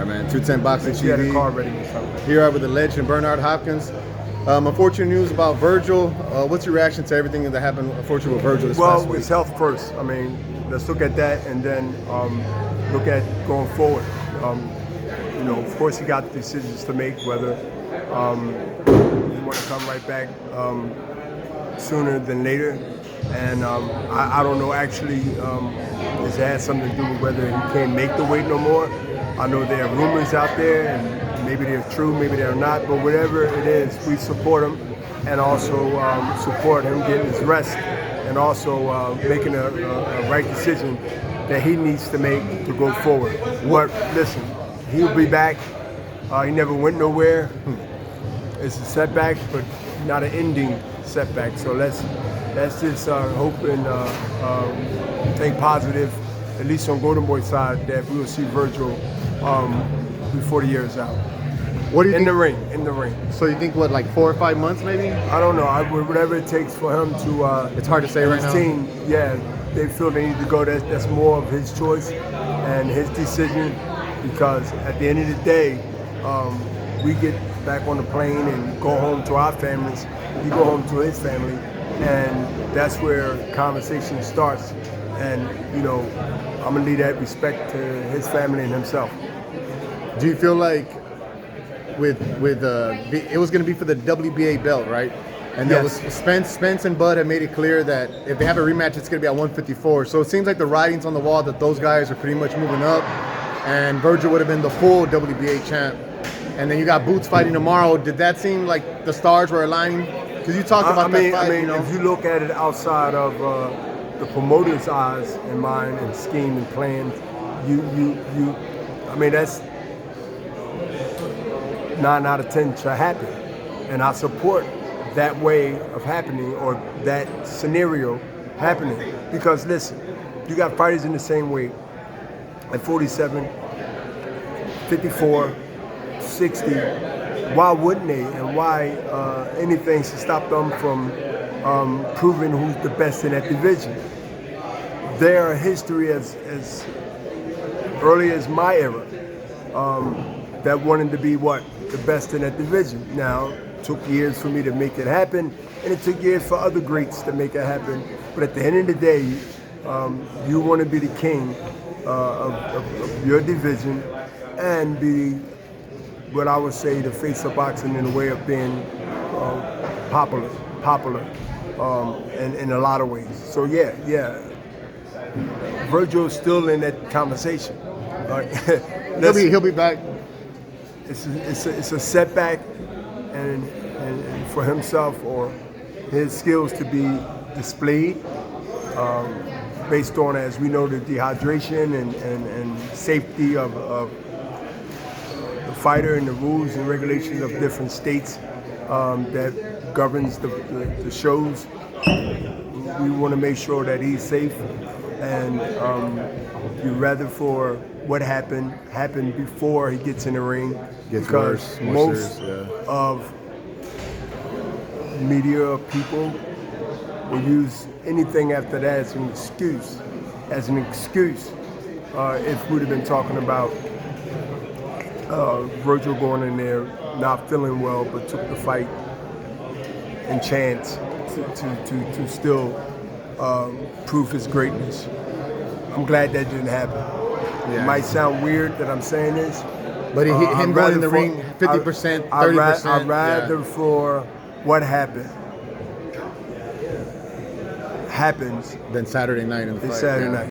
right, man. 210 Boxing She had a TV. car ready or something. Here with the legend Bernard Hopkins. Unfortunate news about Vergil. What's your reaction to everything that happened, unfortunately, with Vergil this past Well, week? it's health first. I mean, let's look at that and then look at going forward. Of course, he got decisions to make, whether he want to come right back sooner than later. And I don't know, actually, this has something to do with whether he can't make the weight no more. I know there are rumors out there, and maybe they're true, maybe they're not, but whatever it is, we support him and also support him getting his rest and also making a right decision that he needs to make to go forward. But listen, he'll be back. He never went nowhere. It's a setback, but not an ending setback. So let's just hope and think positive, at least on Golden Boy side, that we will see Vergil before the year is out. What do you think? In the ring. So you think, what, like 4 or 5 months maybe? I don't know. Whatever it takes for him to. It's hard to say right his now. team, yeah, they feel they need to go. That's more of his choice and his decision, because at the end of the day, we get back on the plane and go home to our families. He go home to his family, and that's where conversation starts. And I'm gonna leave that respect to his family and himself. Do you feel like it was going to be for the WBA belt, right? And that was Spence and Bud have made it clear that if they have a rematch, it's going to be at 154. So it seems like the writing's on the wall that those guys are pretty much moving up, and Vergil would have been the full WBA champ. And then you got Boots fighting tomorrow. Did that seem like the stars were aligning? Because you talked about that fight. If you look at it outside of the promoter's eyes and mind and scheme and plan, that's 9 out of 10 should happen. And I support that way of happening, or that scenario happening. Because listen, you got fighters in the same weight at 47, 54, 60. Why wouldn't they? And why anything should stop them from proving who's the best in that division? Their history as early as my era, that wanted to be the best in that division. Now, it took years for me to make it happen, and it took years for other greats to make it happen. But at the end of the day, you want to be the king of your division and be what I would say the face of boxing in a way of being popular in a lot of ways. So yeah, Vergil's still in that conversation. He'll be back. It's a setback, and for himself or his skills to be displayed based on, as we know, the dehydration and safety of the fighter and the rules and regulations of different states that governs the shows. We want to make sure that he's safe, and you'd rather for what happened before he gets in the ring, because most of media people will use anything after that as an excuse. If we'd have been talking about Vergil going in there not feeling well, but took the fight and chance to still prove his greatness. I'm glad that didn't happen. Yeah. It might sound weird that I'm saying this, but him going in the ring 50%, 30%. I'd rather for what happens than Saturday night in the fight. Saturday night.